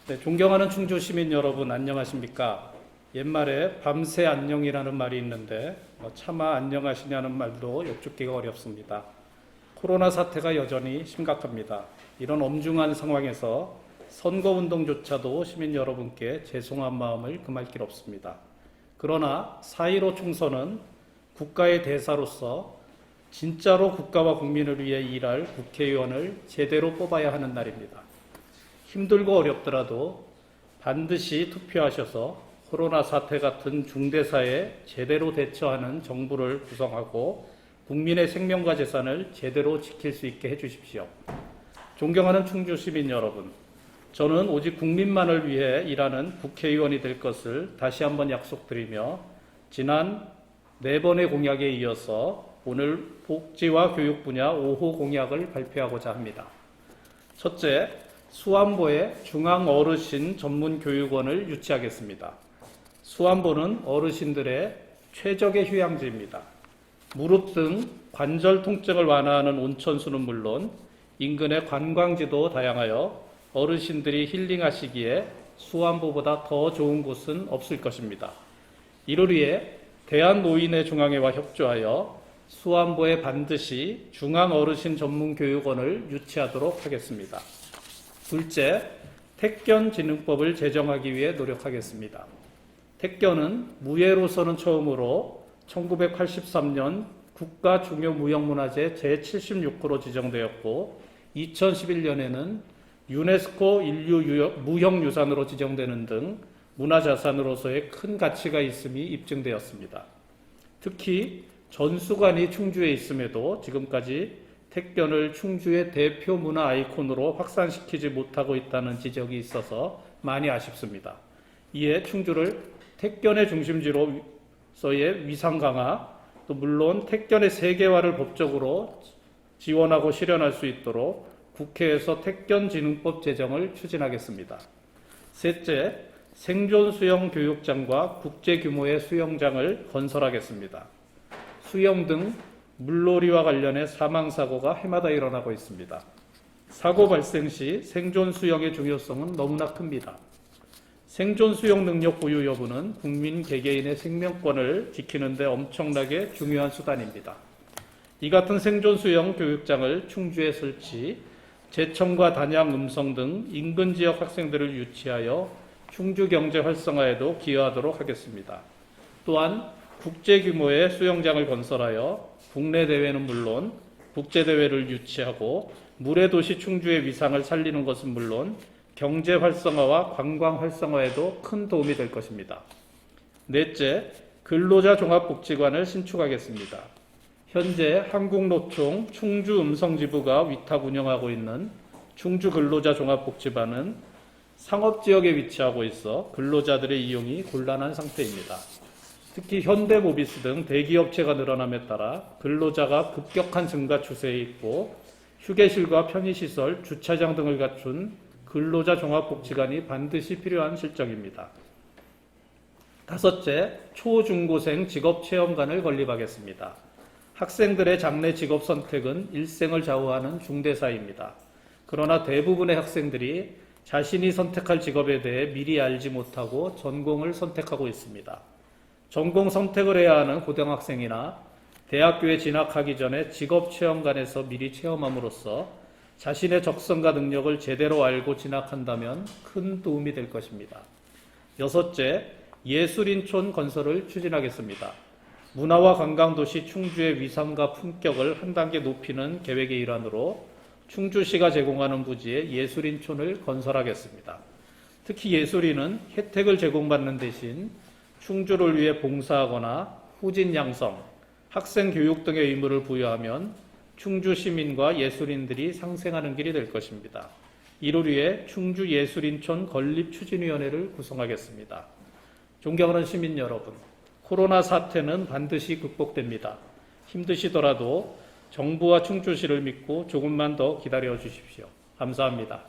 네, 존경하는 충주 시민 여러분 안녕하십니까? 옛말에 밤새 안녕이라는 말이 있는데 차마 안녕하시냐는 말도 여쭙기가 어렵습니다. 코로나 사태가 여전히 심각합니다. 이런 엄중한 상황에서 선거운동조차도 시민 여러분께 죄송한 마음을 금할 길 없습니다. 그러나 4.15 총선은 국가의 대사로서 진짜로 국가와 국민을 위해 일할 국회의원을 제대로 뽑아야 하는 날입니다. 힘들고 어렵더라도 반드시 투표하셔서 코로나 사태 같은 중대사에 제대로 대처하는 정부를 구성하고 국민의 생명과 재산을 제대로 지킬 수 있게 해주십시오. 존경하는 충주 시민 여러분, 저는 오직 국민만을 위해 일하는 국회의원이 될 것을 다시 한번 약속드리며 지난 4번의 공약에 이어서 오늘 복지와 교육 분야 5호 공약을 발표하고자 합니다. 첫째, 수안보에 중앙어르신 전문교육원을 유치하겠습니다. 수안보는 어르신들의 최적의 휴양지입니다. 무릎 등 관절 통증을 완화하는 온천수는 물론 인근의 관광지도 다양하여 어르신들이 힐링하시기에 수안보보다 더 좋은 곳은 없을 것입니다. 이를 위해 대한노인의중앙회와 협조하여 수안보에 반드시 중앙어르신 전문교육원을 유치하도록 하겠습니다. 둘째, 택견진흥법을 제정하기 위해 노력하겠습니다. 택견은 무예로서는 처음으로 1983년 국가중요무형문화재 제76호로 지정되었고 2011년에는 유네스코 인류무형유산으로 지정되는 등 문화자산으로서의 큰 가치가 있음이 입증되었습니다. 특히 전수관이 충주에 있음에도 지금까지 택견을 충주의 대표 문화 아이콘으로 확산시키지 못하고 있다는 지적이 있어서 많이 아쉽습니다. 이에 충주를 택견의 중심지로서의 위상 강화, 또 물론 택견의 세계화를 법적으로 지원하고 실현할 수 있도록 국회에서 택견진흥법 제정을 추진하겠습니다. 셋째, 생존수영 교육장과 국제규모의 수영장을 건설하겠습니다. 수영 등 물놀이와 관련해 사망사고가 해마다 일어나고 있습니다. 사고 발생 시 생존 수영의 중요성은 너무나 큽니다. 생존 수영 능력 보유 여부는 국민 개개인의 생명권을 지키는 데 엄청나게 중요한 수단입니다. 이 같은 생존 수영 교육장을 충주에 설치, 제천과 단양, 음성 등 인근 지역 학생들을 유치하여 충주 경제 활성화에도 기여하도록 하겠습니다. 또한 국제 규모의 수영장을 건설하여 국내 대회는 물론 국제 대회를 유치하고 물의 도시 충주의 위상을 살리는 것은 물론 경제 활성화와 관광 활성화에도 큰 도움이 될 것입니다. 넷째, 근로자 종합복지관을 신축하겠습니다. 현재 한국노총 충주 음성지부가 위탁 운영하고 있는 충주 근로자 종합복지관은 상업지역에 위치하고 있어 근로자들의 이용이 곤란한 상태입니다. 특히 현대모비스 등 대기업체가 늘어남에 따라 근로자가 급격한 증가 추세에 있고 휴게실과 편의시설, 주차장 등을 갖춘 근로자 종합복지관이 반드시 필요한 실정입니다. 다섯째, 초중고생 직업체험관을 건립하겠습니다. 학생들의 장래 직업 선택은 일생을 좌우하는 중대사입니다. 그러나 대부분의 학생들이 자신이 선택할 직업에 대해 미리 알지 못하고 전공을 선택하고 있습니다. 전공 선택을 해야 하는 고등학생이나 대학교에 진학하기 전에 직업체험관에서 미리 체험함으로써 자신의 적성과 능력을 제대로 알고 진학한다면 큰 도움이 될 것입니다. 여섯째, 예술인촌 건설을 추진하겠습니다. 문화와 관광도시 충주의 위상과 품격을 한 단계 높이는 계획의 일환으로 충주시가 제공하는 부지에 예술인촌을 건설하겠습니다. 특히 예술인은 혜택을 제공받는 대신 충주를 위해 봉사하거나 후진 양성, 학생 교육 등의 의무를 부여하면 충주 시민과 예술인들이 상생하는 길이 될 것입니다. 이를 위해 충주예술인촌 건립추진위원회를 구성하겠습니다. 존경하는 시민 여러분, 코로나 사태는 반드시 극복됩니다. 힘드시더라도 정부와 충주시를 믿고 조금만 더 기다려 주십시오. 감사합니다.